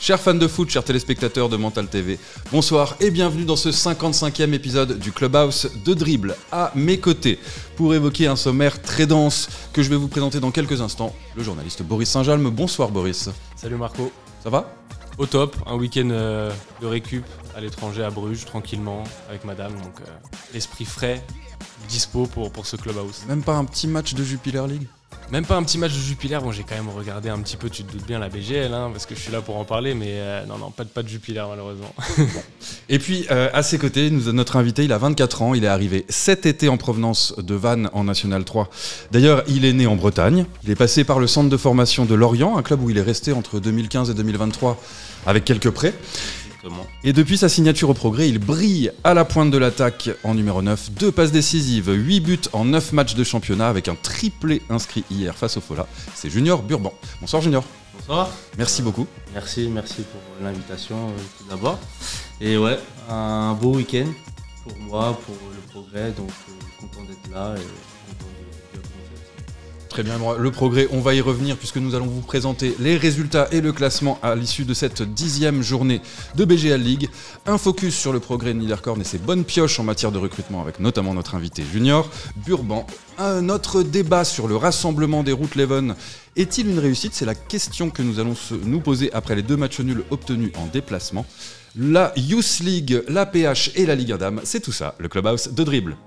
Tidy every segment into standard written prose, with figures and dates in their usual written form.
Chers fans de foot, chers téléspectateurs de Mental TV, bonsoir et bienvenue dans ce 55e épisode du Clubhouse de Dribble. À mes côtés, pour évoquer un sommaire très dense que je vais vous présenter dans quelques instants, le journaliste Boris Saint-Jalme. Bonsoir Boris. Salut Marco. Ça va ? Au top, un week-end de récup à l'étranger à Bruges, tranquillement, avec madame, donc l'esprit frais, dispo pour ce Clubhouse. Même pas un petit match de Jupiler League ? Même pas un petit match de Jupiler, bon j'ai quand même regardé un petit peu, tu te doutes bien, la BGL, hein, parce que je suis là pour en parler, mais non, pas de Jupiler malheureusement. Et puis à ses côtés, notre invité, il a 24 ans, il est arrivé cet été en provenance de Vannes en National 3. D'ailleurs, il est né en Bretagne, il est passé par le centre de formation de Lorient, un club où il est resté entre 2015 et 2023 avec quelques prêts. Et depuis sa signature au Progrès, il brille à la pointe de l'attaque en numéro 9, 2 passes décisives, 8 buts en 9 matchs de championnat avec un triplé inscrit hier face au Fola. C'est Junior Burban. Bonsoir Junior. Bonsoir. Merci beaucoup. Merci pour l'invitation tout d'abord. Et ouais, un beau week-end pour moi, pour le Progrès, donc content d'être là et content de commencer. Très bien, le Progrès, on va y revenir puisque nous allons vous présenter les résultats et le classement à l'issue de cette 10e journée de BGL League. Un focus sur le Progrès de Niederkorn et ses bonnes pioches en matière de recrutement avec notamment notre invité Junior Burban. Un autre débat sur le rassemblement des Route Leven. Est-il une réussite ? C'est la question que nous allons nous poser après les 2 matchs nuls obtenus en déplacement. La Youth League, la PH et la Ligue 1 Dames, c'est tout ça, le Clubhouse de Dribble.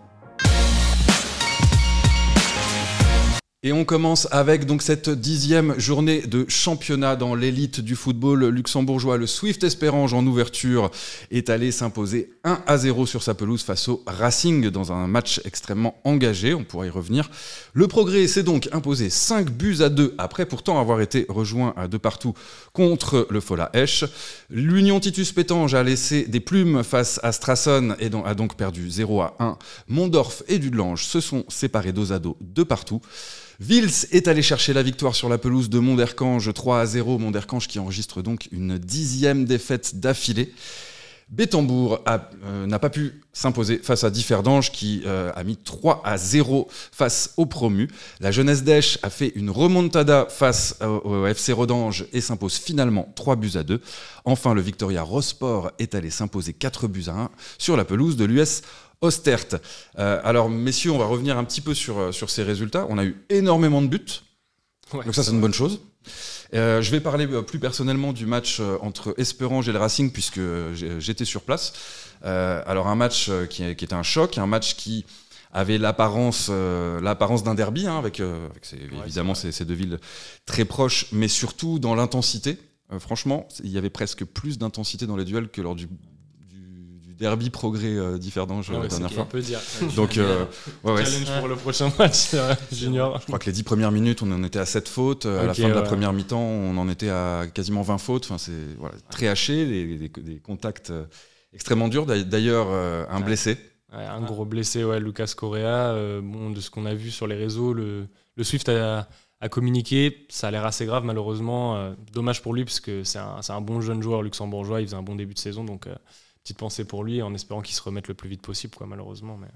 Et on commence avec donc cette 10e journée de championnat dans l'élite du football luxembourgeois. Le Swift Esperange en ouverture est allé s'imposer 1-0 sur sa pelouse face au Racing dans un match extrêmement engagé. On pourra y revenir. Le Progrès s'est donc imposé 5-2 après pourtant avoir été rejoint à 2 partout contre le Fola Esch. L'Union Titus Pétange a laissé des plumes face à Strasson et a donc perdu 0-1. Mondorf et Dudelange se sont séparés 2-2 de partout. Vils est allé chercher la victoire sur la pelouse de Monderkange 3-0, Monderkange qui enregistre donc une 10e défaite d'affilée. Bétambourg n'a pas pu s'imposer face à Differdange qui a mis 3-0 face au promu. La Jeunesse d'Esch a fait une remontada face au FC Rodange et s'impose finalement 3-2. Enfin, le Victoria Rosport est allé s'imposer 4-1 sur la pelouse de l'US Ostert. Alors messieurs, on va revenir un petit peu sur ces résultats. On a eu énormément de buts, donc ça c'est une bonne chose. Je vais parler plus personnellement du match entre Esperange et le Racing puisque j'étais sur place. Alors un match qui était un choc, un match qui avait l'apparence d'un derby, hein, avec évidemment ces 2 villes très proches, mais surtout dans l'intensité. Franchement, il y avait presque plus d'intensité dans les duels que lors du derby Progrès Differdange la dernière fois. On peut dire. Donc, challenge pour le prochain match, Junior. Je crois que les 10 premières minutes, on en était à 7 fautes. À la fin de la première mi-temps, on en était à quasiment 20 fautes. Enfin, c'est très haché, des contacts extrêmement durs. D'ailleurs, un blessé. Ouais, un gros blessé, Lucas Correa. De ce qu'on a vu sur les réseaux, le Swift a communiqué. Ça a l'air assez grave, malheureusement. Dommage pour lui, parce que c'est un bon jeune joueur luxembourgeois. Il faisait un bon début de saison, donc... petite pensée pour lui en espérant qu'il se remette le plus vite possible, malheureusement. Mais...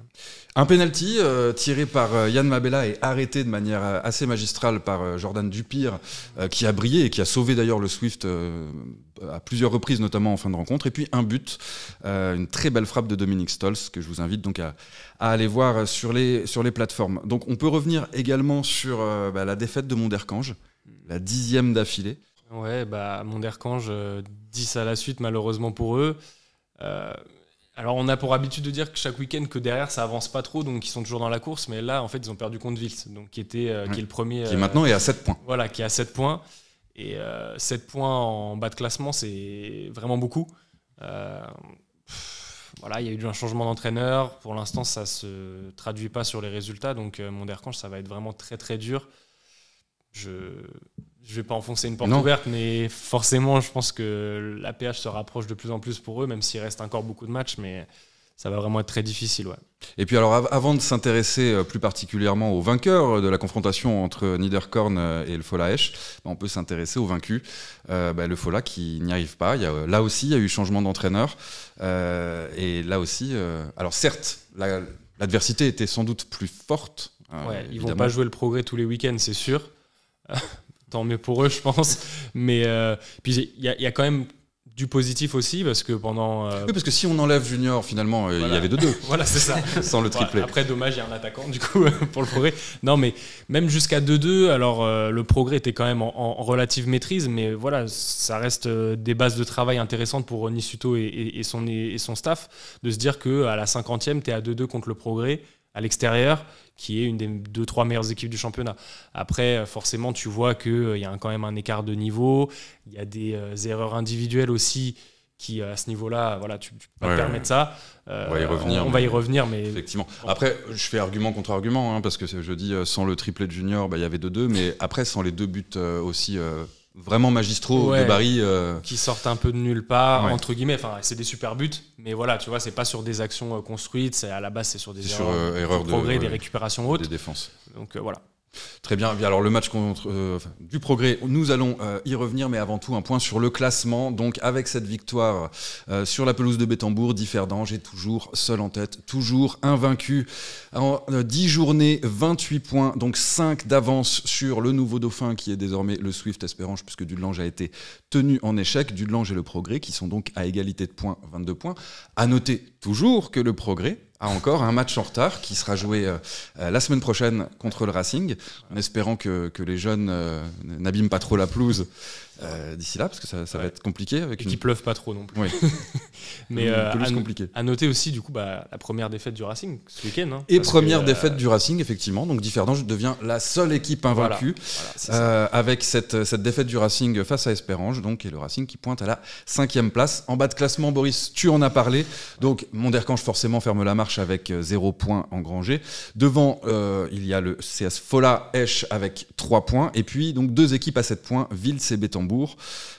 Un penalty tiré par Yann Mabella et arrêté de manière assez magistrale par Jordan Dupire, qui a brillé et qui a sauvé d'ailleurs le Swift à plusieurs reprises, notamment en fin de rencontre. Et puis un but, une très belle frappe de Dominique Stolz, que je vous invite donc à aller voir sur les plateformes. Donc on peut revenir également sur la défaite de Monderkange, la 10e d'affilée. Ouais, Monderkange, 10 à la suite malheureusement pour eux. Alors on a pour habitude de dire que chaque week-end que derrière ça avance pas trop, donc ils sont toujours dans la course, mais là en fait ils ont perdu contre Vils, donc qui est le premier, qui maintenant est à 7 points. Voilà, qui est à 7 points, et 7 points en bas de classement, c'est vraiment beaucoup. Il y a eu un changement d'entraîneur, pour l'instant ça se traduit pas sur les résultats, donc Monderkange ça va être vraiment très très dur. Je vais pas enfoncer une porte ouverte, mais forcément, je pense que la PH se rapproche de plus en plus pour eux, même s'il reste encore beaucoup de matchs, mais ça va vraiment être très difficile. Ouais. Et puis alors, avant de s'intéresser plus particulièrement aux vainqueurs de la confrontation entre Niederkorn et le Fola Esch, on peut s'intéresser aux vaincus. Le Fola qui n'y arrive pas. Là aussi, il y a eu changement d'entraîneur. Et là aussi, alors certes, l'adversité était sans doute plus forte. Ils vont pas jouer le Progrès tous les week-ends, c'est sûr. tant mieux pour eux, je pense. Mais puis il y a quand même du positif aussi, parce que pendant... Oui, parce que si on enlève Junior, finalement, il y avait 2-2. Voilà, c'est ça. Sans le triplé. Après, dommage, il y a un attaquant, du coup, pour le Progrès. Non, mais même jusqu'à 2-2, alors le Progrès était quand même en relative maîtrise, mais voilà, ça reste des bases de travail intéressantes pour Ronny Suto et son staff, de se dire qu'à la 50e, tu es à 2-2 contre le Progrès, à l'extérieur, qui est une des 2-3 meilleures équipes du championnat. Après, forcément, tu vois qu'il y a quand même un écart de niveau, il y a des erreurs individuelles aussi qui, à ce niveau-là, voilà, tu peux pas te permettre ça. On va y revenir. On va y revenir, mais... Effectivement. Après, je fais argument contre argument, hein, parce que je dis, sans le triplé de Junior, il y avait 2-2, mais après, sans les 2 buts aussi... vraiment magistraux de Barry qui sortent un peu de nulle part entre guillemets, enfin c'est des super buts, mais voilà, tu vois, c'est pas sur des actions construites, c'est à la base, c'est sur des erreurs de progrès, des récupérations hautes, des défenses, donc voilà. Très bien. Alors le match du Progrès, nous allons y revenir, mais avant tout un point sur le classement. Donc avec cette victoire sur la pelouse de Bettembourg, Differdange est toujours seul en tête, toujours invaincu. En 10 journées, 28 points, donc 5 d'avance sur le nouveau dauphin qui est désormais le Swift Espérange, puisque Dudelange a été tenu en échec. Dudelange et le Progrès qui sont donc à égalité de points, 22 points. À noter toujours que le Progrès a encore un match en retard qui sera joué la semaine prochaine contre le Racing, en espérant que les jeunes n'abîment pas trop la pelouse d'ici là, parce que ça va être compliqué. Et qu'il pleuve pas trop non plus. Oui. Mais compliqué. À noter aussi du coup la première défaite du Racing ce week-end. Hein, et première défaite du Racing, effectivement. Donc Differdange devient la seule équipe invaincue avec cette défaite du Racing face à Espérange, donc, et le Racing qui pointe à la 5e place. En bas de classement, Boris, tu en as parlé. Donc Monderkange forcément ferme la marche avec 0 points engrangés. Devant, il y a le CS Fola Esch avec 3 points. Et puis donc 2 équipes à 7 points, Vils et Bettembourg.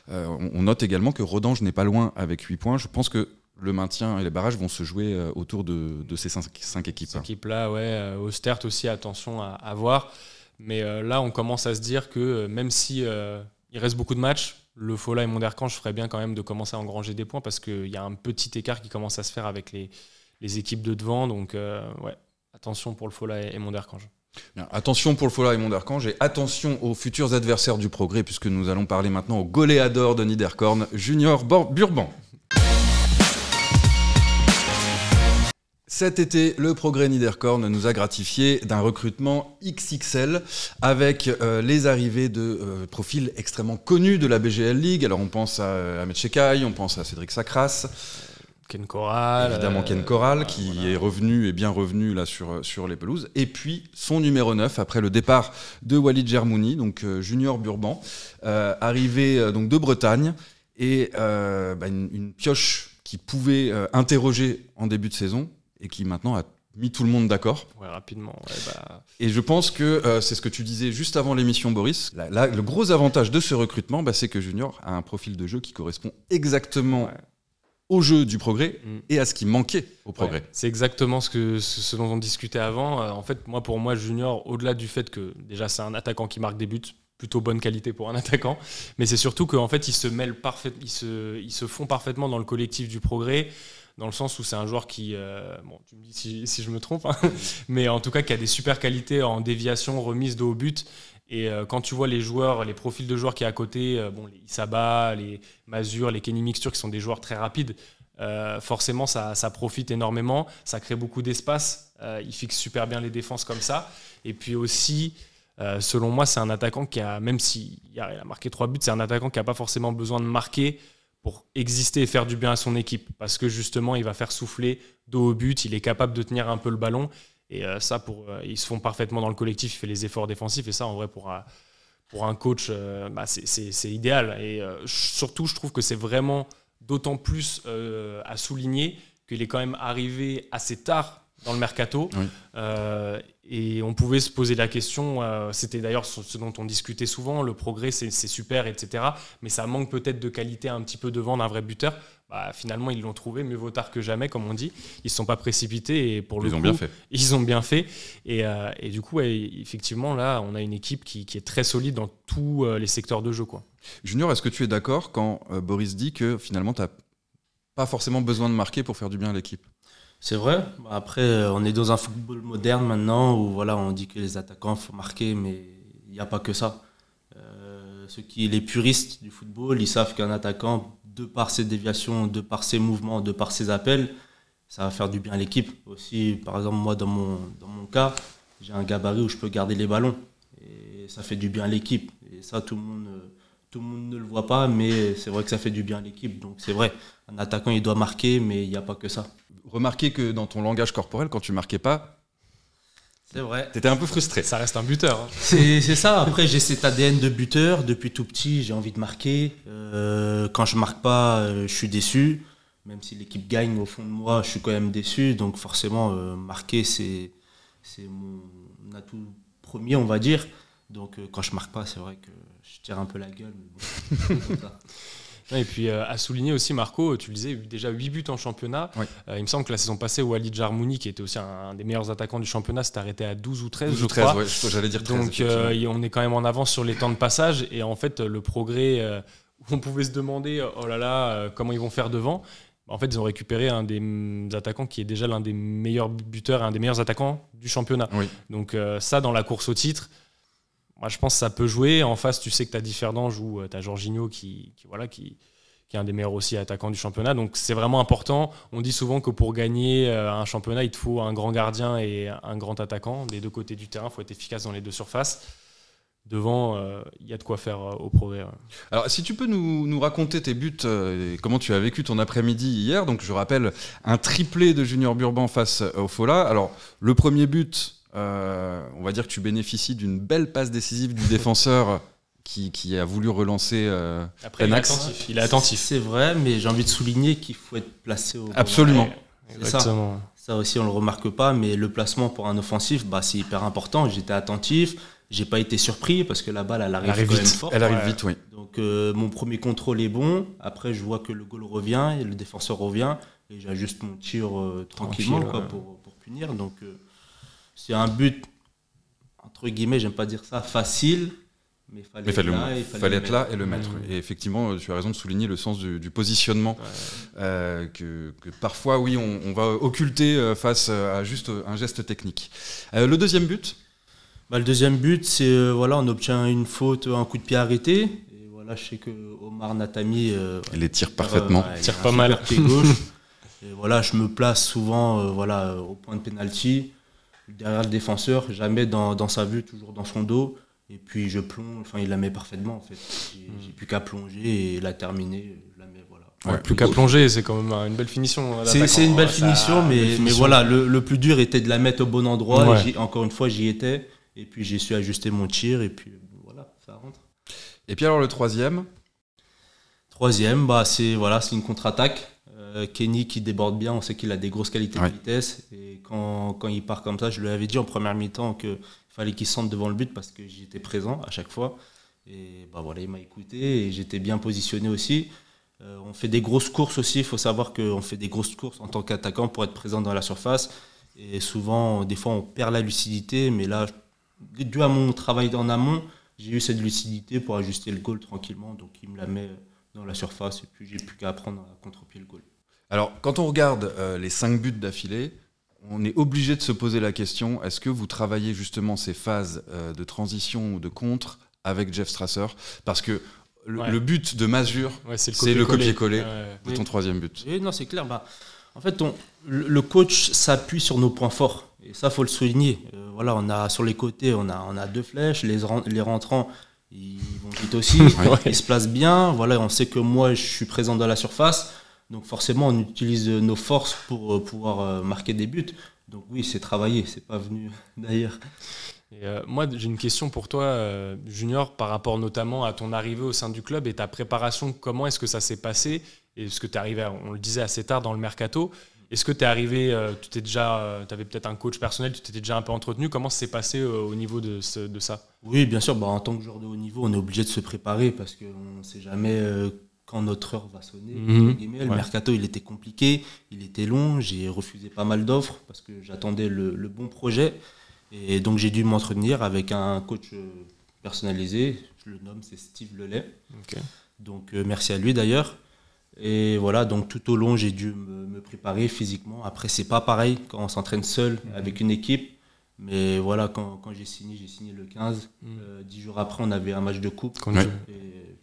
On note également que Rodange n'est pas loin avec 8 points. Je pense que le maintien et les barrages vont se jouer autour de ces 5 équipes. Ces équipes-là, ouais. Ostert aussi, attention à voir. Mais là, on commence à se dire que même si il reste beaucoup de matchs, le Fola et Monderkange ferait bien quand même de commencer à engranger des points, parce qu'il y a un petit écart qui commence à se faire avec les équipes de devant. Donc, attention pour le Fola et Monderkange. Bien, attention pour le Fola et Monderkange, et attention aux futurs adversaires du Progrès, puisque nous allons parler maintenant au goléador de Niederkorn, Junior Burban. Cet été, le Progrès Niederkorn nous a gratifié d'un recrutement XXL avec les arrivées de profils extrêmement connus de la BGL League. Alors on pense à Ahmed Chekai, on pense à Cédric Sacras. Ken Corral. Évidemment Ken Corral, qui est revenu et bien revenu là sur les pelouses. Et puis son numéro 9, après le départ de Walid Germouni, donc Junior Burban, arrivé donc de Bretagne, et une pioche qui pouvait interroger en début de saison, et qui maintenant a mis tout le monde d'accord. Ouais, rapidement. Ouais, Et je pense que c'est ce que tu disais juste avant l'émission, Boris. Le gros avantage de ce recrutement, c'est que Junior a un profil de jeu qui correspond exactement au jeu du Progrès et à ce qui manquait au Progrès. Ouais, c'est exactement ce dont on discutait avant. En fait, pour moi, Junior, au-delà du fait que déjà c'est un attaquant qui marque des buts, plutôt bonne qualité pour un attaquant, mais c'est surtout qu'en fait, ils se font parfaitement dans le collectif du Progrès, dans le sens où c'est un joueur qui, tu me dis si je me trompe, hein, mais en tout cas qui a des super qualités en déviation, remise de haut but. Et quand tu vois les profils de joueurs qui est à côté, les Isaba, les Mazur, les Kenny Mixture, qui sont des joueurs très rapides, forcément ça profite énormément, ça crée beaucoup d'espace, il fixe super bien les défenses comme ça. Et puis aussi, selon moi, c'est un attaquant qui a, même s'il a marqué 3 buts, c'est un attaquant qui n'a pas forcément besoin de marquer pour exister et faire du bien à son équipe, parce que justement il va faire souffler dos au but, il est capable de tenir un peu le ballon. Et ça, ils se font parfaitement dans le collectif, il fait les efforts défensifs, et ça, en vrai, pour un coach, c'est idéal. Et surtout, je trouve que c'est vraiment d'autant plus à souligner qu'il est quand même arrivé assez tard dans le mercato. Oui. Et on pouvait se poser la question, c'était d'ailleurs ce dont on discutait souvent, le Progrès, c'est super, etc. Mais ça manque peut-être de qualité un petit peu devant d'un vrai buteur. Finalement, ils l'ont trouvé, mieux vaut tard que jamais, comme on dit. Ils ne se sont pas précipités, et pour le coup, ils ont bien fait. Et du coup, effectivement, là, on a une équipe qui est très solide dans tous les secteurs de jeu, quoi. Junior, est-ce que tu es d'accord quand Boris dit que finalement, tu n'as pas forcément besoin de marquer pour faire du bien à l'équipe? C'est vrai. Après, on est dans un football moderne maintenant où on dit que les attaquants, il faut marquer, mais il n'y a pas que ça. Les puristes du football, ils savent qu'un attaquant, de par ses déviations, de par ses mouvements, de par ses appels, ça va faire du bien à l'équipe. Aussi, par exemple, moi, dans mon cas, j'ai un gabarit où je peux garder les ballons. Et ça fait du bien à l'équipe. Et ça, tout le monde ne le voit pas, mais c'est vrai que ça fait du bien à l'équipe. Donc c'est vrai, un attaquant, il doit marquer, mais il n'y a pas que ça. Remarquez que dans ton langage corporel, quand tu marquais pas, c'est vrai. T'étais un peu frustré. Ça reste un buteur. Hein. C'est ça. Après, j'ai cet ADN de buteur. Depuis tout petit, j'ai envie de marquer. Quand je marque pas, je suis déçu. Même si l'équipe gagne, au fond de moi, je suis quand même déçu. Donc forcément, marquer, c'est mon atout premier, on va dire. Donc quand je marque pas, c'est vrai que je tire un peu la gueule. Mais bon, comme ça. Et puis à souligner aussi, Marco, tu le disais, déjà 8 buts en championnat. Oui. Il me semble que la saison passée, Walid Jarmouni, qui était aussi un des meilleurs attaquants du championnat, s'est arrêté à 12 ou 13, 12 ou 13, ouais, j'allais dire 13. Donc on est quand même en avance sur les temps de passage. Et en fait, le progrès, où on pouvait se demander, oh là là, comment ils vont faire devant. En fait, ils ont récupéré un des attaquants qui est déjà l'un des meilleurs buteurs et un des meilleurs attaquants du championnat. Oui. Donc ça, dans la course au titre, moi, je pense que ça peut jouer. En face, tu sais que tu as Differdange ou tu as Jorginho qui est un des meilleurs aussi attaquants du championnat. Donc c'est vraiment important. On dit souvent que pour gagner un championnat, il te faut un grand gardien et un grand attaquant des deux côtés du terrain. Il faut être efficace dans les deux surfaces. Devant, il y a de quoi faire au progrès. Ouais. Alors, si tu peux nous raconter tes buts et comment tu as vécu ton après-midi hier. Donc, je rappelle, un triplé de Junior Burban face au Fola. Alors, le premier but, on va dire que tu bénéficies d'une belle passe décisive du défenseur qui a voulu relancer Après, il est attentif. C'est vrai, mais j'ai envie de souligner qu'il faut être placé au bon moment. Absolument. Exactement. Ça aussi, on ne le remarque pas, mais le placement pour un offensif, c'est hyper important. J'étais attentif. J'ai pas été surpris parce que la balle, elle arrive quand même fort. Elle arrive vite, oui. Donc mon premier contrôle est bon. Après, je vois que le goal revient et le défenseur revient et j'ajuste mon tir tranquillement pour punir. Donc c'est un but entre guillemets, j'aime pas dire ça, facile, mais il fallait être là et le mettre. Et effectivement, tu as raison de souligner le sens du positionnement que parfois, oui, on va occulter face à juste un geste technique. Le deuxième but. Le deuxième but, c'est on obtient une faute, un coup de pied arrêté. Et voilà, je sais que Omar Natami, il les tire parfaitement. Il tire pas mal. Pied gauche. Et voilà, je me place souvent au point de pénalty, derrière le défenseur, jamais dans sa vue, toujours dans son dos. Et puis je plonge, il la met parfaitement en fait. J'ai plus qu'à plonger et la terminer, je la mets, voilà. Ouais, plus qu'à plonger, c'est quand même une belle finition. C'est une belle finition, mais voilà, le plus dur était de la mettre au bon endroit. Ouais. Encore une fois, j'y étais. Et puis j'ai su ajuster mon tir et puis voilà, ça rentre. Et puis alors le troisième, c'est une contre-attaque. Kenny qui déborde bien, on sait qu'il a des grosses qualités de vitesse. Et quand il part comme ça, je lui avais dit en première mi-temps qu'il fallait qu'il se sente devant le but parce que j'étais présent à chaque fois. Et il m'a écouté et j'étais bien positionné aussi. On fait des grosses courses aussi, il faut savoir qu'on fait des grosses courses en tant qu'attaquant pour être présent dans la surface. Et souvent, des fois, on perd la lucidité, mais là, dû à mon travail en amont, j'ai eu cette lucidité pour ajuster le goal tranquillement. Donc il me la met dans la surface et puis j'ai plus qu'à apprendre à contre-pied le goal. Alors quand on regarde les 5 buts d'affilée, on est obligé de se poser la question, est-ce que vous travaillez justement ces phases de transition ou de contre avec Jeff Strasser ? Parce que le but de Masure, c'est le copier-coller de ton troisième but. Et non, c'est clair. En fait, le coach s'appuie sur nos points forts. Et ça, faut le souligner. On a sur les côtés, on a 2 flèches. Les rentrants, ils vont vite aussi. Ils se placent bien. On sait que moi, je suis présent dans la surface. Donc forcément, on utilise nos forces pour pouvoir marquer des buts. Donc oui, c'est travaillé. C'est pas venu d'ailleurs. Et moi, j'ai une question pour toi, Junior, par rapport notamment à ton arrivée au sein du club et ta préparation. Comment est-ce que ça s'est passé ? Est-ce que tu es arrivé, on le disait, assez tard dans le mercato ? Est-ce que tu es arrivé, tu avais peut-être un coach personnel, tu t'étais déjà un peu entretenu ? Comment ça s'est passé au niveau de ça ? Oui, bien sûr. En tant que joueur de haut niveau, on est obligé de se préparer parce qu'on ne sait jamais quand notre heure va sonner. Le mercato, il était compliqué, il était long. J'ai refusé pas mal d'offres parce que j'attendais le bon projet. Et donc, j'ai dû m'entretenir avec un coach personnalisé. Je le nomme, c'est Steve Lelay. Okay. Donc, merci à lui d'ailleurs. Et voilà, donc tout au long, j'ai dû me préparer physiquement. Après, c'est pas pareil quand on s'entraîne seul avec une équipe. Mais voilà, quand j'ai signé le 15. 10 jours après, on avait un match de coupe. Et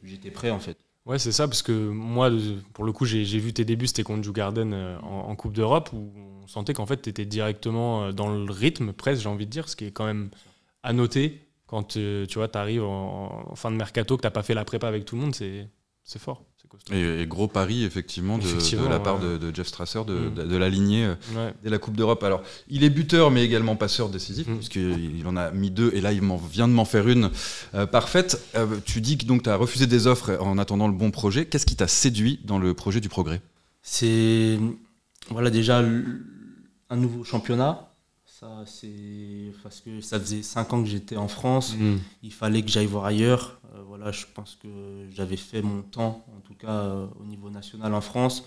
j'étais prêt, en fait. Ouais, c'est ça, parce que moi, pour le coup, j'ai vu tes débuts, c'était contre Djurgården en Coupe d'Europe, où on sentait qu'en fait, tu étais directement dans le rythme, presque, j'ai envie de dire, ce qui est quand même à noter quand tu vois, arrives en fin de mercato, que tu n'as pas fait la prépa avec tout le monde, c'est fort. C'est costaud. Et gros pari, effectivement, de la part de Jeff Strasser de l'aligner dès la Coupe d'Europe. Alors, il est buteur, mais également passeur décisif, puisqu'il en a mis 2, et là, il vient de m'en faire une parfaite. Tu dis que tu as refusé des offres en attendant le bon projet. Qu'est-ce qui t'a séduit dans le projet du Progrès ? C'est déjà un nouveau championnat. Ça, c'est parce que ça faisait 5 ans que j'étais en France. Il fallait que j'aille voir ailleurs. Je pense que j'avais fait mon temps, en tout cas au niveau national en France.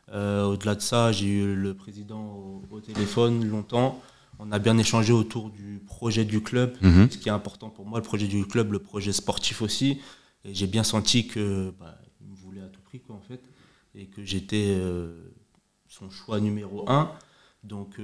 Au-delà de ça, j'ai eu le président au téléphone longtemps. On a bien échangé autour du projet du club, ce qui est important pour moi, le projet du club, le projet sportif aussi. Et j'ai bien senti qu'il me voulait à tout prix, en fait, et que j'étais son choix numéro 1. Donc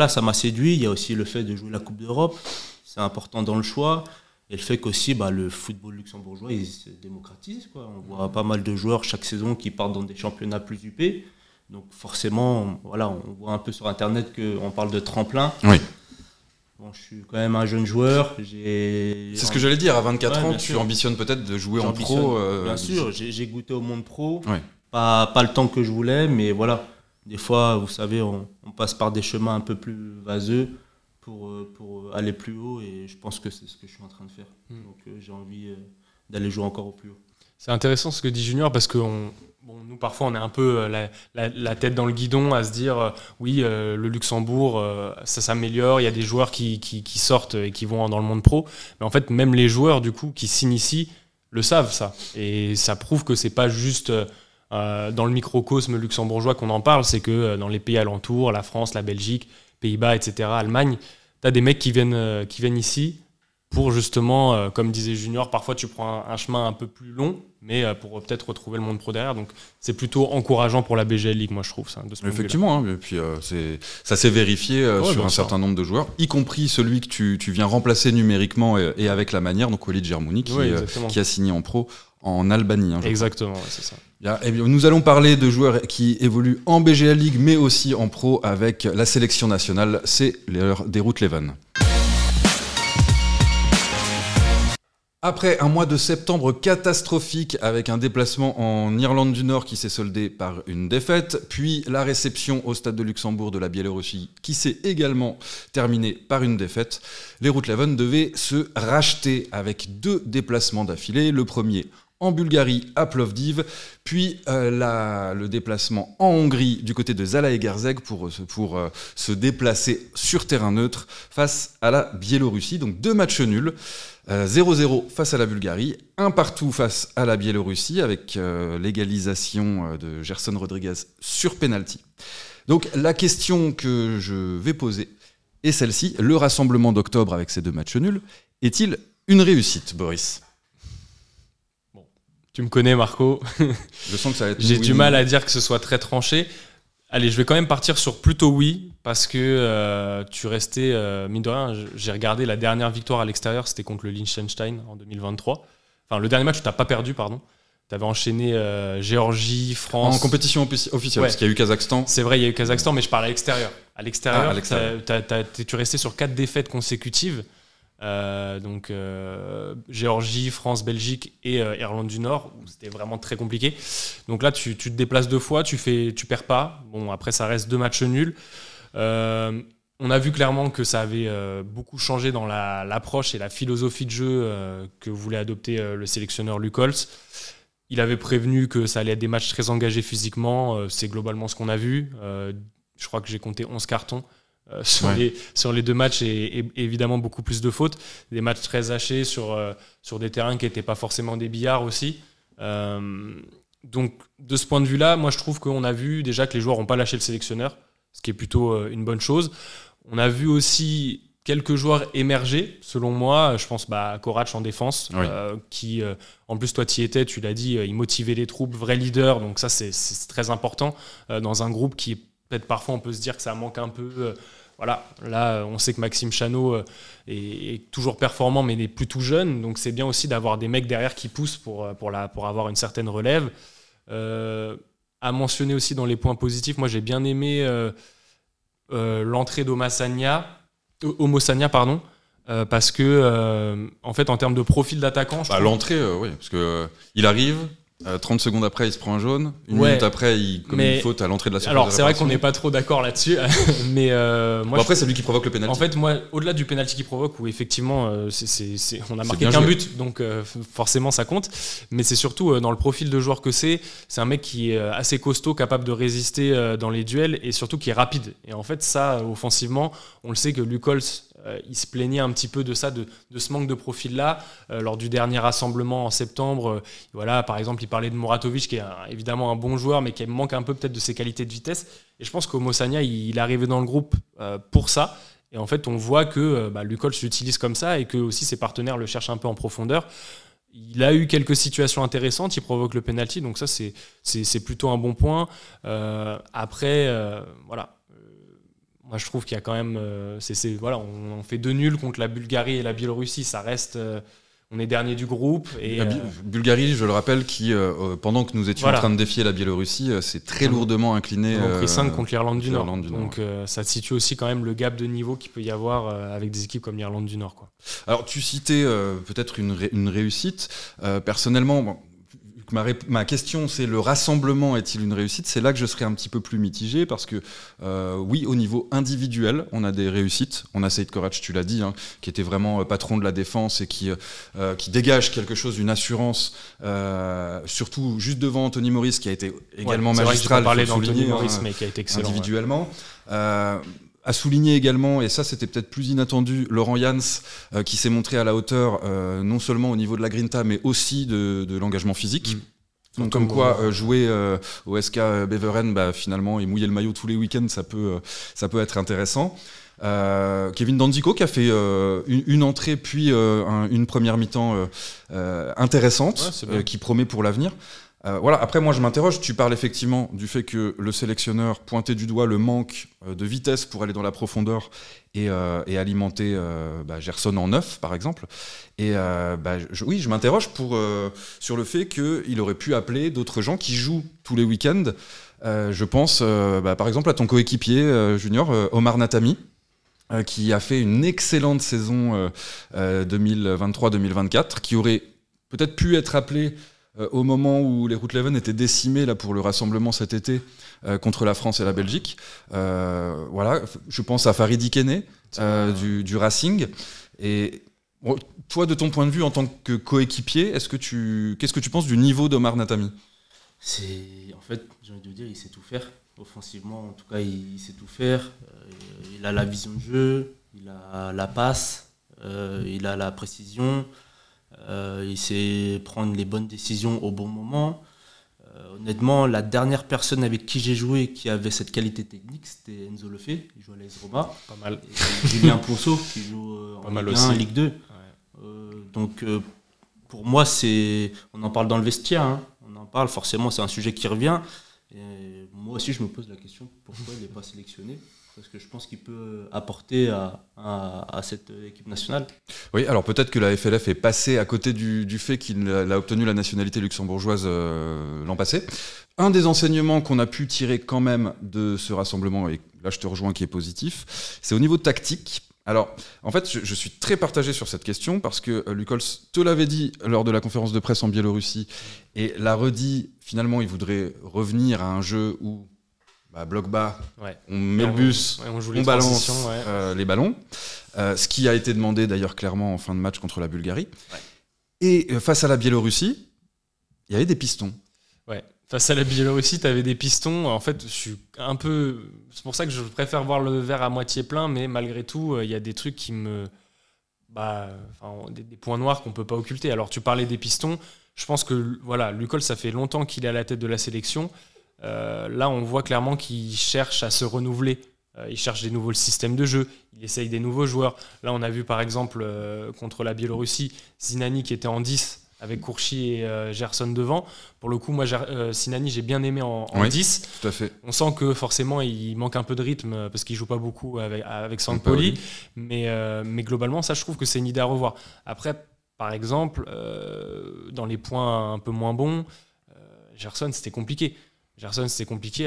ça m'a séduit. Il y a aussi le fait de jouer la Coupe d'Europe. C'est important dans le choix. Et le fait qu'aussi le football luxembourgeois il se démocratise. On voit pas mal de joueurs chaque saison qui partent dans des championnats plus huppés. Donc forcément, on voit un peu sur Internet qu'on parle de tremplin. Oui. Bon, je suis quand même un jeune joueur. C'est ce que j'allais dire. À 24 ans, tu ambitionnes peut-être de jouer en pro. Bien sûr, j'ai goûté au monde pro. Oui. Pas le temps que je voulais, mais voilà. Des fois, vous savez, on passe par des chemins un peu plus vaseux pour aller plus haut, et je pense que c'est ce que je suis en train de faire. Donc j'ai envie d'aller jouer encore au plus haut. C'est intéressant ce que dit Junior, parce que nous, parfois, on est un peu la tête dans le guidon à se dire le Luxembourg, ça s'améliore, il y a des joueurs qui sortent et qui vont dans le monde pro. Mais en fait, même les joueurs du coup, qui signent ici le savent, ça. Et ça prouve que c'est pas juste dans le microcosme luxembourgeois qu'on en parle, c'est que dans les pays alentours, la France, la Belgique, Pays-Bas, etc., Allemagne, tu as des mecs qui viennent ici pour justement, comme disait Junior, parfois tu prends un chemin un peu plus long, mais pour peut-être retrouver le monde pro derrière. Donc c'est plutôt encourageant pour la BGL League, moi je trouve. Ça, de ce effectivement, et puis ça s'est vérifié sur un certain nombre de joueurs, y compris celui que tu viens remplacer numériquement et avec la manière, donc Walid Germouni, qui a signé en pro en Albanie. Exactement, c'est ça. Nous allons parler de joueurs qui évoluent en BGL League, mais aussi en pro avec la sélection nationale. C'est l'heure des Roetleven. Après un mois de septembre catastrophique avec un déplacement en Irlande du Nord qui s'est soldé par une défaite, puis la réception au Stade de Luxembourg de la Biélorussie qui s'est également terminée par une défaite, les Roetleven devaient se racheter avec 2 déplacements d'affilée. Le premier en Bulgarie à Plovdiv, puis le déplacement en Hongrie du côté de Zalaegerszeg pour se déplacer sur terrain neutre face à la Biélorussie. Donc 2 matchs nuls, 0-0 face à la Bulgarie, 1 partout face à la Biélorussie avec l'égalisation de Gerson Rodriguez sur penalty. Donc la question que je vais poser est celle-ci. Le rassemblement d'octobre avec ces 2 matchs nuls est-il une réussite, Boris ? Tu me connais, Marco. Je sens que ça va être J'ai du mal à dire que ce soit très tranché. Allez, je vais quand même partir sur plutôt oui, parce que tu restais, mine de rien, j'ai regardé la dernière victoire à l'extérieur, c'était contre le Liechtenstein en 2023. Enfin, le dernier match où tu n'as pas perdu, pardon. Tu avais enchaîné Géorgie, France. En compétition officielle, parce qu'il y a eu Kazakhstan. C'est vrai, il y a eu Kazakhstan, mais je parle à l'extérieur. À l'extérieur, tu restais sur 4 défaites consécutives. Géorgie, France, Belgique et Irlande du Nord, où c'était vraiment très compliqué. Donc là, tu te déplaces 2 fois, tu perds pas. Bon, après, ça reste 2 matchs nuls. On a vu clairement que ça avait beaucoup changé dans l'approche et la philosophie de jeu que voulait adopter le sélectionneur Luc Holtz. Il avait prévenu que ça allait être des matchs très engagés physiquement. C'est globalement ce qu'on a vu. Je crois que j'ai compté 11 cartons. Sur les 2 matchs et évidemment beaucoup plus de fautes, des matchs très hachés sur des terrains qui n'étaient pas forcément des billards aussi. Donc de ce point de vue-là, moi je trouve qu'on a vu déjà que les joueurs n'ont pas lâché le sélectionneur, ce qui est plutôt une bonne chose. On a vu aussi quelques joueurs émerger, selon moi. Je pense à Korac en défense, qui, en plus toi tu y étais, tu l'as dit, il motivait les troupes, vrai leader, donc ça c'est très important dans un groupe qui est peut-être parfois on peut se dire que ça manque un peu voilà, là, on sait que Maxime Chanot est toujours performant, mais n'est plus tout jeune. Donc, c'est bien aussi d'avoir des mecs derrière qui poussent pour avoir une certaine relève. À mentionner aussi dans les points positifs, moi, j'ai bien aimé l'entrée Homo Sagna, parce que, en fait, en termes de profil d'attaquant... l'entrée, oui, parce qu'il arrive... 30 secondes après, il se prend un jaune. Une minute après, il commet une faute à l'entrée de la surface. Alors, c'est vrai qu'on n'est pas trop d'accord là-dessus. Mais moi, après, c'est lui qui provoque le pénalty. En fait, moi, au-delà du pénalty qu'il provoque, où effectivement, on a marqué qu'un but, donc forcément, ça compte. Mais c'est surtout dans le profil de joueur que c'est un mec qui est assez costaud, capable de résister dans les duels et surtout qui est rapide. Et en fait, ça, offensivement, on le sait que Luc Holtz, il se plaignait un petit peu de ça, de ce manque de profil-là. Lors du dernier rassemblement en septembre, voilà, par exemple, il parlait de Muratovic, qui est évidemment un bon joueur, mais qui manque un peu peut-être de ses qualités de vitesse. Et je pense qu'Homo Sagna, il est arrivé dans le groupe pour ça. Et en fait, on voit que Luc Holtz l'utilise comme ça et que aussi ses partenaires le cherchent un peu en profondeur. Il a eu quelques situations intéressantes, il provoque le penalty, donc ça, c'est plutôt un bon point. Après, voilà. Moi, je trouve qu'il y a quand même... voilà, on fait 2 nuls contre la Bulgarie et la Biélorussie. Ça reste... on est dernier du groupe. Et, Bulgarie, je le rappelle, qui, pendant que nous étions en train de défier la Biélorussie, s'est très lourdement incliné. Ils ont pris 5 contre l'Irlande du Nord. Donc, ça situe aussi quand même le gap de niveau qu'il peut y avoir avec des équipes comme l'Irlande du Nord, quoi. Alors, tu citais peut-être une réussite. Personnellement... Bon, ma question, c'est le rassemblement est-il une réussite ? C'est là que je serais un petit peu plus mitigé parce que, oui, au niveau individuel, on a des réussites. On a Sead Korac, tu l'as dit, qui était vraiment patron de la défense et qui dégage quelque chose, une assurance, surtout juste devant Anthony Maurice, qui a été également magistral. On parlait d'Anthony Maurice, mais qui a été excellent. Individuellement. À souligner également, et ça c'était peut-être plus inattendu, Laurent Jans qui s'est montré à la hauteur non seulement au niveau de la grinta mais aussi de l'engagement physique. Donc comme quoi jouer au SK Beveren, finalement et mouiller le maillot tous les week-ends ça peut être intéressant. Kevin Dandziko qui a fait une entrée puis une première mi-temps intéressante, qui promet pour l'avenir. Voilà. Après, moi, je m'interroge. Tu parles effectivement du fait que le sélectionneur pointait du doigt le manque de vitesse pour aller dans la profondeur et alimenter Gerson en 9, par exemple. Et je m'interroge sur le fait qu'il aurait pu appeler d'autres gens qui jouent tous les week-ends. Je pense, par exemple, à ton coéquipier junior, Omar Natami, qui a fait une excellente saison 2023-2024, qui aurait peut-être pu être appelé au moment où les Root Leven étaient décimés là, pour le rassemblement cet été contre la France et la Belgique. Voilà, je pense à Farid Ikene du Racing. Et bon, toi, de ton point de vue en tant que coéquipier, qu'est-ce que tu penses du niveau d'Omar Natami ? En fait, j'ai envie de dire, il sait tout faire. Offensivement, en tout cas, il sait tout faire. Il a la vision de jeu, il a la passe, il a la précision. Il sait prendre les bonnes décisions au bon moment. Honnêtement, la dernière personne avec qui j'ai joué qui avait cette qualité technique, c'était Enzo Lefebvre, il joue à l'AS Roma. Pas mal. Et Julien Ponceau, qui joue en Ligue 1, Ligue 2. Ouais. Donc, pour moi, on en parle dans le vestiaire. On en parle, forcément, c'est un sujet qui revient. Et moi aussi, je me pose la question, pourquoi il n'est pas sélectionné ? Parce que je pense qu'il peut apporter à cette équipe nationale. Oui, alors peut-être que la FLF est passée à côté du fait qu'il a obtenu la nationalité luxembourgeoise l'an passé. Un des enseignements qu'on a pu tirer quand même de ce rassemblement, et là je te rejoins qui est positif, c'est au niveau tactique. Alors, en fait, je suis très partagé sur cette question parce que Luc Holtz te l'avait dit lors de la conférence de presse en Biélorussie et l'a redit, finalement, il voudrait revenir à un jeu où bloc bas, on met le bus, on balance les ballons. Ce qui a été demandé d'ailleurs clairement en fin de match contre la Bulgarie. Ouais. Et face à la Biélorussie, il y avait des pistons. Ouais. Face à la Biélorussie, tu avais des pistons. En fait, je suis un peu... C'est pour ça que je préfère voir le verre à moitié plein, mais malgré tout, il y a des trucs qui me... des points noirs qu'on ne peut pas occulter. Alors, tu parlais des pistons. Je pense que Luc Holtz, ça fait longtemps qu'il est à la tête de la sélection. Là, on voit clairement qu'il cherche à se renouveler. Il cherche des nouveaux systèmes de jeu. Il essaye des nouveaux joueurs. Là, on a vu, par exemple, contre la Biélorussie, Zinani qui était en 10 avec Kourchi et Gerson devant. Pour le coup, moi, Sinani, j'ai bien aimé en 10. Tout à fait. On sent que forcément, il manque un peu de rythme parce qu'il joue pas beaucoup avec Sampaoli. Mais globalement, ça, je trouve que c'est une idée à revoir. Après, par exemple, dans les points un peu moins bons, Gerson, c'était compliqué.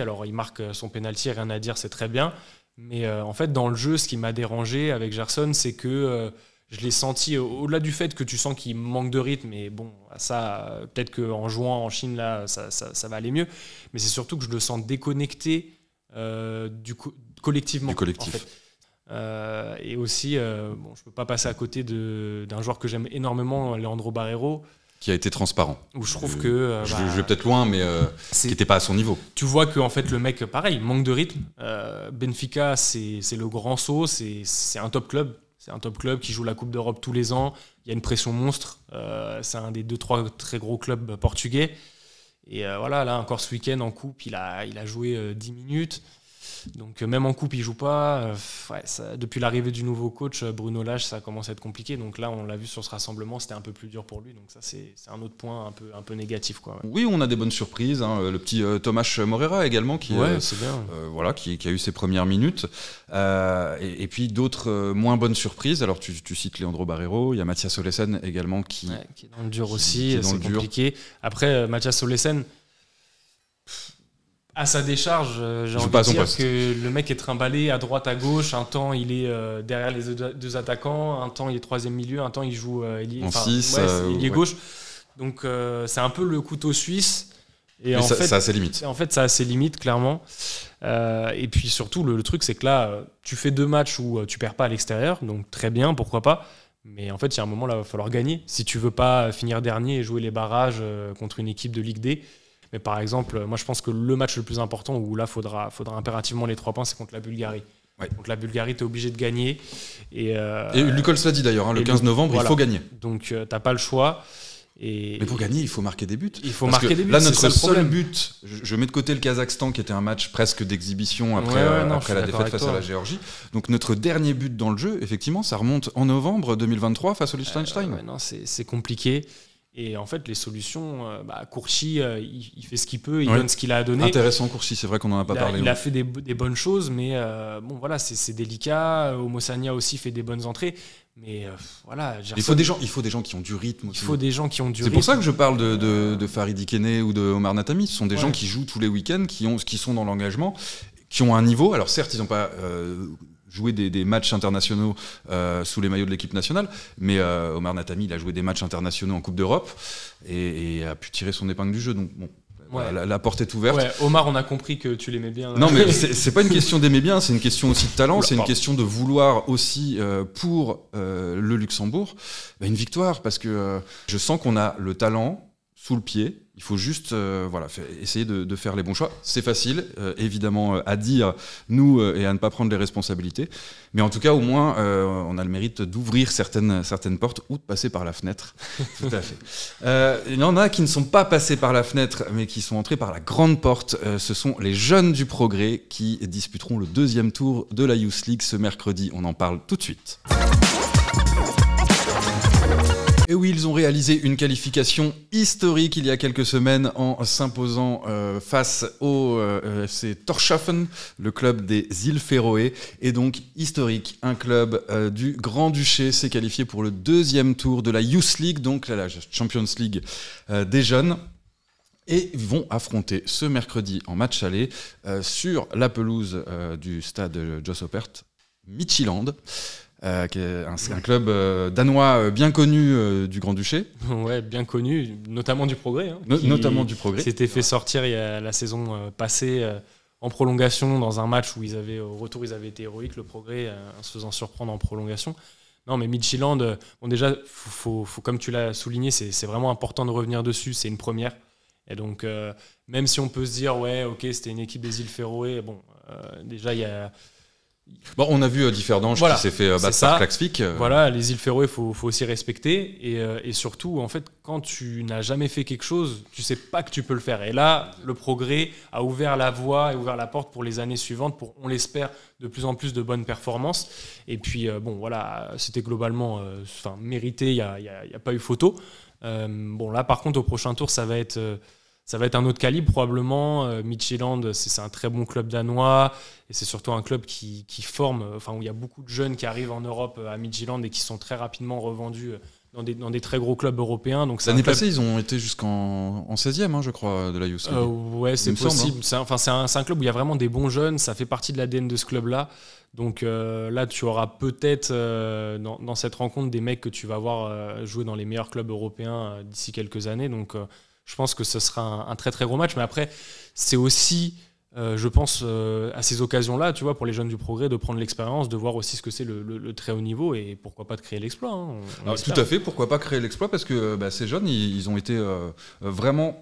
Alors il marque son penalty, rien à dire, c'est très bien. Mais en fait, dans le jeu, ce qui m'a dérangé avec Gerson, c'est que je l'ai senti, au-delà du fait que tu sens qu'il manque de rythme, et bon, ça, peut-être qu'en jouant en Chine, là, ça va aller mieux. Mais c'est surtout que je le sens déconnecté collectivement. Du collectif. En fait. Et aussi, je ne peux pas passer à côté d'un joueur que j'aime énormément, Leandro Barreiro, qui a été transparent. Où je trouve que... je vais peut-être loin, mais qui n'était pas à son niveau. Tu vois que en fait, le mec, pareil, manque de rythme. Benfica, c'est le grand saut, c'est un top club. C'est un top club qui joue la Coupe d'Europe tous les ans. Il y a une pression monstre. C'est un des 2-3 très gros clubs portugais. Et voilà, là, encore ce week-end, en coupe, il a joué 10 minutes. Donc même en coupe, il joue pas. Depuis l'arrivée du nouveau coach, Bruno Lage, ça commence à être compliqué. Donc là, on l'a vu sur ce rassemblement, c'était un peu plus dur pour lui. Donc ça, c'est un autre point un peu négatif, quoi. Ouais. Oui, on a des bonnes surprises. Le petit Tomas Moreira également, qui a eu ses premières minutes. Et puis d'autres moins bonnes surprises. Alors tu cites Leandro Barreiro, il y a Mathias Olesen également qui est dans le dur aussi. C'est compliqué. Après, Mathias Olesen, à sa décharge, j'ai envie de dire que le mec est trimballé à droite, à gauche. Un temps, il est derrière les deux attaquants. Un temps, il est troisième milieu. Un temps, il joue ailier gauche. Donc, c'est un peu le couteau suisse. Et ça a ses limites. En fait, ça a ses limites, clairement. Et puis, surtout, le truc, c'est que là, tu fais 2 matchs où tu perds pas à l'extérieur. Donc, très bien, pourquoi pas. Mais en fait, il y a un moment, là, il va falloir gagner. Si tu veux pas finir dernier et jouer les barrages contre une équipe de Ligue D. Mais par exemple, moi je pense que le match le plus important où là faudra impérativement les 3 points, c'est contre la Bulgarie. Ouais. Contre la Bulgarie, tu es obligé de gagner. Et Lukols l'a dit d'ailleurs, le 15 novembre, il faut gagner. Donc t'as pas le choix. Mais pour gagner, il faut marquer des buts. Là, notre seul but, je mets de côté le Kazakhstan qui était un match presque d'exhibition après la défaite face à la Géorgie. Donc notre dernier but dans le jeu, effectivement, ça remonte en novembre 2023 face au Liechtenstein. C'est compliqué. Et en fait, les solutions, Kourchi, il fait ce qu'il peut, il donne ce qu'il a à donner. Intéressant, Kourchi, c'est vrai qu'on n'en a pas parlé. Il a fait des bonnes choses, mais c'est délicat. Omossania aussi fait des bonnes entrées. Mais voilà. Il faut des gens qui ont du rythme aussi. C'est pour ça que je parle de Farid Ikene ou de Omar Natami. Ce sont des gens qui jouent tous les week-ends, qui sont dans l'engagement, qui ont un niveau. Alors certes, ils n'ont pas... jouer des matchs internationaux sous les maillots de l'équipe nationale, mais Omar Natami, il a joué des matchs internationaux en Coupe d'Europe et a pu tirer son épingle du jeu. Donc bon, la porte est ouverte. Ouais, Omar, on a compris que tu l'aimais bien. Non, mais c'est pas une question d'aimer bien, c'est une question aussi de talent, c'est une question de vouloir aussi pour le Luxembourg une victoire, parce que je sens qu'on a le talent sous le pied. Il faut juste essayer de faire les bons choix. C'est facile, évidemment, à dire, nous, et à ne pas prendre les responsabilités. Mais en tout cas, au moins, on a le mérite d'ouvrir certaines portes ou de passer par la fenêtre. Tout à fait. Il y en a qui ne sont pas passés par la fenêtre, mais qui sont entrés par la grande porte. Ce sont les jeunes du Progrès qui disputeront le 2e tour de la Youth League ce mercredi. On en parle tout de suite. Et oui, ils ont réalisé une qualification historique il y a quelques semaines en s'imposant face au FC Tórshavn, le club des îles Féroé. Et donc, historique, un club du Grand-Duché s'est qualifié pour le 2e tour de la Youth League, donc la Champions League des jeunes. Et vont affronter ce mercredi en match aller sur la pelouse du stade Jos Oppert, Midtjylland. Qui est un club danois bien connu du Grand-Duché. Ouais, bien connu, notamment du Progrès. Notamment du Progrès. S'était fait sortir il y a la saison passée en prolongation dans un match où au retour ils avaient été héroïques, le Progrès, en se faisant surprendre en prolongation. Non, mais Midtjylland, déjà, faut, comme tu l'as souligné, c'est vraiment important de revenir dessus, c'est une première. Et donc, même si on peut se dire, ouais, ok, c'était une équipe des îles Féroé, déjà, il y a... Bon, on a vu Differdange qui s'est fait battre par Klaksvik. Voilà, les îles Féroé, faut aussi respecter. Et surtout, en fait, quand tu n'as jamais fait quelque chose, tu sais pas que tu peux le faire. Et là, le Progrès a ouvert la voie et ouvert la porte pour les années suivantes, pour, on l'espère, de plus en plus de bonnes performances. Et puis, c'était globalement mérité, il n'y a pas eu photo. Bon, là, par contre, au prochain tour, ça va être un autre calibre, probablement. Midtjylland, c'est un très bon club danois. Et c'est surtout un club qui forme, où il y a beaucoup de jeunes qui arrivent en Europe à Midtjylland et qui sont très rapidement revendus dans des très gros clubs européens. Donc l'année passée, ils ont été jusqu'en 16e, je crois, de la Youth League. Ouais, c'est possible. C'est un club où il y a vraiment des bons jeunes. Ça fait partie de l'ADN de ce club-là. Donc là, tu auras peut-être dans cette rencontre des mecs que tu vas voir jouer dans les meilleurs clubs européens d'ici quelques années. Donc je pense que ce sera un très très gros match. Mais après, c'est aussi, je pense, à ces occasions-là, tu vois, pour les jeunes du Progrès, de prendre l'expérience, de voir aussi ce que c'est le très haut niveau et pourquoi pas de créer l'exploit. Alors, tout à fait, pourquoi pas créer l'exploit, parce que ces jeunes, ils ont été vraiment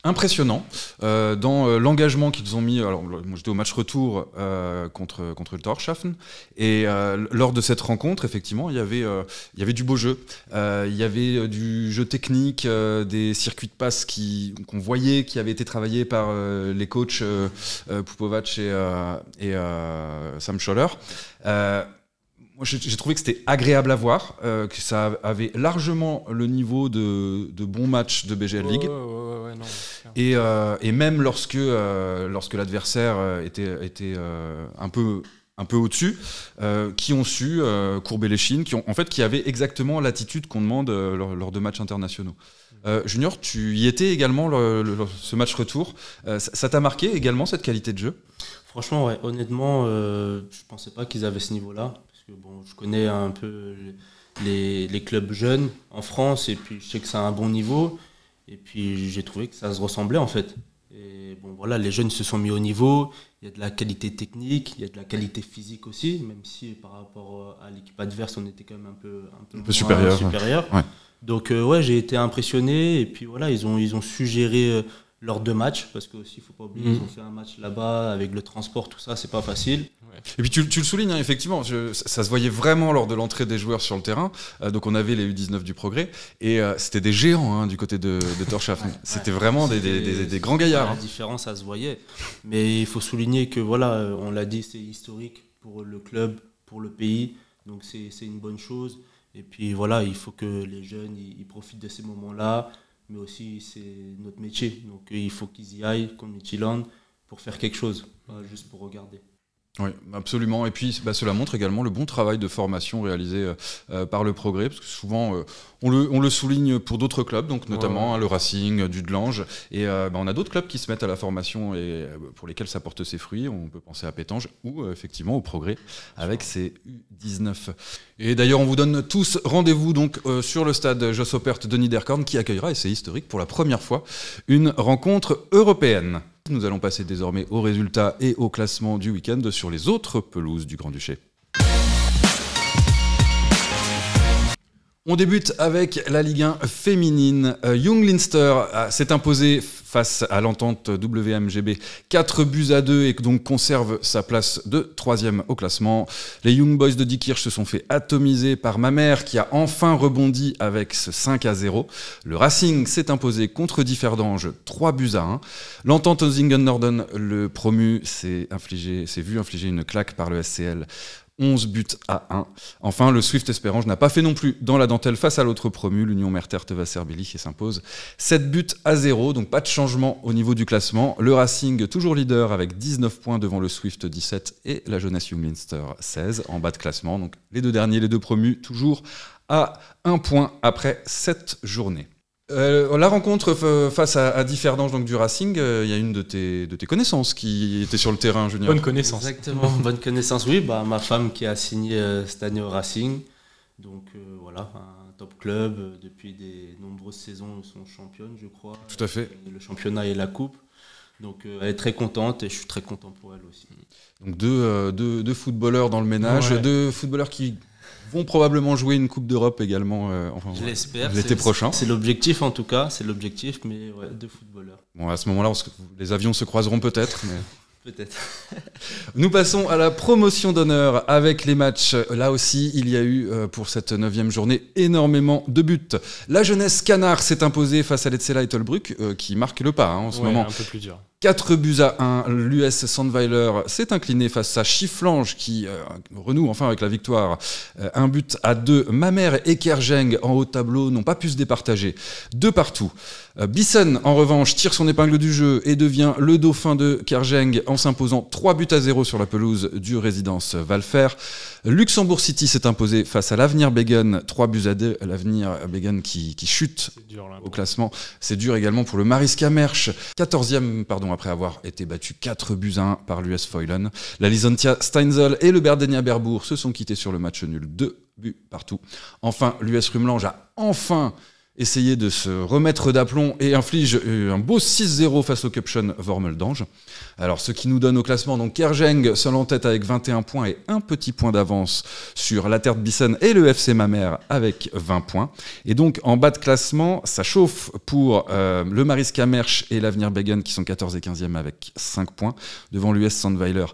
impressionnant dans l'engagement qu'ils ont mis. Alors, moi, j'étais au match retour contre le Torschaffen et lors de cette rencontre, effectivement, il y avait du beau jeu, il y avait du jeu technique, des circuits de passe qu'on voyait qui avaient été travaillés par les coachs Pupovac et Sam Scholler. Moi, j'ai trouvé que c'était agréable à voir, que ça avait largement le niveau de bons matchs de BGL League. Ouais, non, et même lorsque l'adversaire était un peu au-dessus, qui ont su courber les chines, qui avaient exactement l'attitude qu'on demande lors de matchs internationaux. Junior, tu y étais également ce match retour. Ça t'a marqué également cette qualité de jeu ? Franchement, ouais, honnêtement, je pensais pas qu'ils avaient ce niveau-là. Bon, je connais un peu les clubs jeunes en France et puis je sais que c'est un bon niveau et puis j'ai trouvé que ça se ressemblait en fait. Et bon voilà, les jeunes se sont mis au niveau, il y a de la qualité technique, il y a de la qualité physique aussi, même si par rapport à l'équipe adverse on était quand même un peu supérieur. Ouais. Donc ouais, j'ai été impressionné et puis voilà, ils ont su gérer leurs 2 matchs, parce que aussi, il ne faut pas oublier, ils ont fait un match là-bas avec le transport, tout ça, c'est pas facile. Et puis tu le soulignes, hein, effectivement, ça se voyait vraiment lors de l'entrée des joueurs sur le terrain. Donc on avait les U19 du Progrès, et c'était des géants du côté de Torschaffen. C'était vraiment des grands gaillards. La différence, ça se voyait. Mais il faut souligner que, voilà, on l'a dit, c'est historique pour le club, pour le pays, donc c'est une bonne chose. Et puis voilà, il faut que les jeunes ils profitent de ces moments-là. Mais aussi c'est notre métier, donc il faut qu'ils y aillent comme Midtjylland pour faire quelque chose, pas juste pour regarder. Oui, absolument. Et puis cela montre également le bon travail de formation réalisé par le Progrès, parce que souvent on le souligne pour d'autres clubs, donc notamment le Racing, Dudelange, et on a d'autres clubs qui se mettent à la formation et pour lesquels ça porte ses fruits. On peut penser à Pétange ou effectivement au Progrès avec ses U19. Et d'ailleurs, on vous donne tous rendez-vous donc sur le stade Jos Oppert de Niederkorn qui accueillera, et c'est historique, pour la première fois, une rencontre européenne. Nous allons passer désormais aux résultats et au classement du week-end sur les autres pelouses du Grand-Duché. On débute avec la Ligue 1 féminine. Young Leinster s'est imposé face à l'entente WMGB 4-2 et donc conserve sa place de 3e au classement. Les Young Boys de Diekirch se sont fait atomiser par Mamers qui a enfin rebondi avec ce 5-0. Le Racing s'est imposé contre Differdange 3-1. L'entente Zingen-Norden, le promu, s'est vu infliger une claque par le SCL. 11-1. Enfin, le Swift Espérange n'a pas fait non plus dans la dentelle face à l'autre promu, l'Union Mertert-Wasserbili, qui s'impose 7-0, donc pas de changement au niveau du classement. Le Racing, toujours leader avec 19 points devant le Swift 17 et la jeunesse Young Leinster 16 en bas de classement. Donc les deux derniers, les deux promus, toujours à 1 point après 7 journées. La rencontre face à Differdange donc du Racing, il y a une de tes connaissances qui était sur le terrain, Junior. Bonne connaissance. Exactement, bonne connaissance, oui. Ma femme qui a signé cette année au Racing. Donc voilà, un top club. Depuis des nombreuses saisons, ils sont championnes, je crois. Tout à fait. Le championnat et la coupe. Donc elle est très contente et je suis très content pour elle aussi. Donc deux footballeurs dans le ménage, deux footballeurs qui vont probablement jouer une Coupe d'Europe également je l'espère, l'été prochain. C'est l'objectif en tout cas, c'est l'objectif, mais ouais, 2 footballeurs. Bon, à ce moment-là, les avions se croiseront peut-être. Mais... peut-être. Nous passons à la promotion d'honneur avec les matchs. Là aussi, il y a eu pour cette 9e journée énormément de buts. La jeunesse Canard s'est imposée face à l'Etzela Ettelbruck qui marque le pas en ce moment. Un peu plus dur. 4 buts à 1, l'US Sandweiler s'est incliné face à Chifflange qui renoue enfin avec la victoire. 1 but à 2, Mamers et Kerjeng en haut de tableau n'ont pas pu se départager. 2 partout. Bissen, en revanche, tire son épingle du jeu et devient le dauphin de Kerjeng en s'imposant 3 buts à 0 sur la pelouse du Résidence Valfer. Luxembourg City s'est imposé face à l'Avenir Beggen, 3 buts à 2. L'Avenir Beggen qui chute dur, là, au classement. C'est dur également pour le Mariska Mersch, 14e après avoir été battu 4 buts à 1 par l'US Feulen. La Lisantia Steinzel et le Berdenia Berbourg se sont quittés sur le match nul, 2 buts partout. Enfin, l'US Rumelange a essayé de se remettre d'aplomb et inflige un beau 6-0 face au Cupchen Wormeldange. Alors, ce qui nous donne au classement, donc Kerjeng seul en tête avec 21 points et un petit point d'avance sur la Terre de Bissen et le FC Mamers avec 20 points. Et donc, en bas de classement, ça chauffe pour le Mariska Mersch et l'Avenir Beggen qui sont 14 et 15e avec 5 points, devant l'US Sandweiler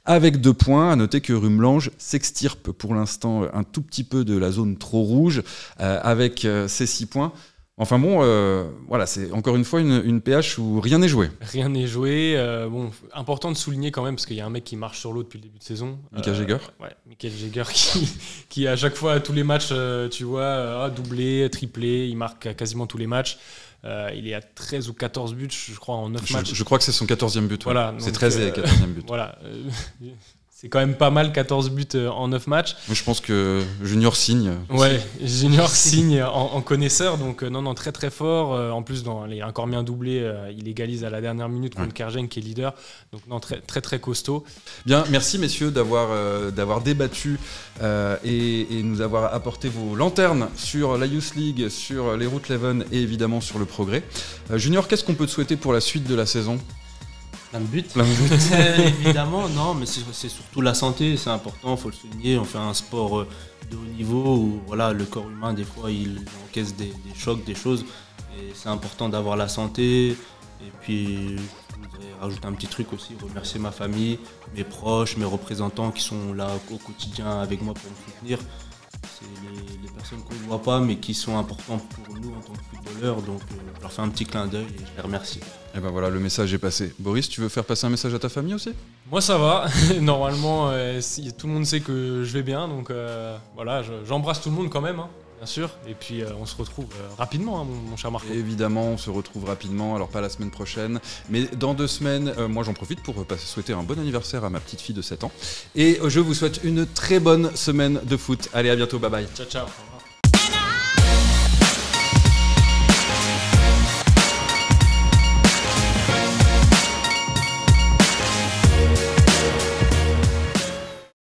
avec 2 points. À noter que Rumelange s'extirpe pour l'instant un tout petit peu de la zone trop rouge avec ses 6 points. Enfin bon, voilà, c'est encore une fois une PH où rien n'est joué. Rien n'est joué. Bon, important de souligner quand même, parce qu'il y a un mec qui marche sur l'eau depuis le début de saison. Michael Jäger. Ouais, Michael Jäger qui à chaque fois, à tous les matchs, tu vois, doublé, triplé, il marque à quasiment tous les matchs. Il est à 13 ou 14 buts, je crois, en 9 matchs. Je crois que c'est son 14e but. Ouais. Voilà, c'est 13 et 14e but. Voilà. C'est quand même pas mal, 14 buts en 9 matchs. Moi, je pense que Junior signe. Ouais, Junior signe en connaisseur, donc non, très très fort. En plus, il a encore mis un doublé, il égalise à la dernière minute contre Kerjeng qui est leader. Donc non, très très très costaud. Bien, merci messieurs d'avoir débattu et nous avoir apporté vos lanternes sur la Youth League, sur les Route Leven et évidemment sur le progrès. Junior, qu'est-ce qu'on peut te souhaiter pour la suite de la saison ? Plein de buts. Évidemment, non, mais c'est surtout la santé, c'est important, il faut le souligner. On fait un sport de haut niveau où voilà, le corps humain, des fois, il encaisse des chocs, des choses. Et c'est important d'avoir la santé. Et puis, je voudrais rajouter un petit truc aussi, remercier ma famille, mes proches, mes représentants qui sont là au quotidien avec moi pour me soutenir. C'est les personnes qu'on ne voit pas mais qui sont importantes pour nous en tant que footballeurs, donc je leur fais un petit clin d'œil et je les remercie. Et ben voilà, le message est passé. Boris, tu veux faire passer un message à ta famille aussi ? Moi ça va, normalement tout le monde sait que je vais bien, donc voilà, j'embrasse tout le monde quand même, hein, bien sûr, et puis on se retrouve rapidement, hein, mon cher Marco. Évidemment, on se retrouve rapidement, alors pas la semaine prochaine, mais dans 2 semaines, moi j'en profite pour souhaiter un bon anniversaire à ma petite fille de 7 ans, et je vous souhaite une très bonne semaine de foot. Allez, à bientôt, bye bye. Ciao, ciao.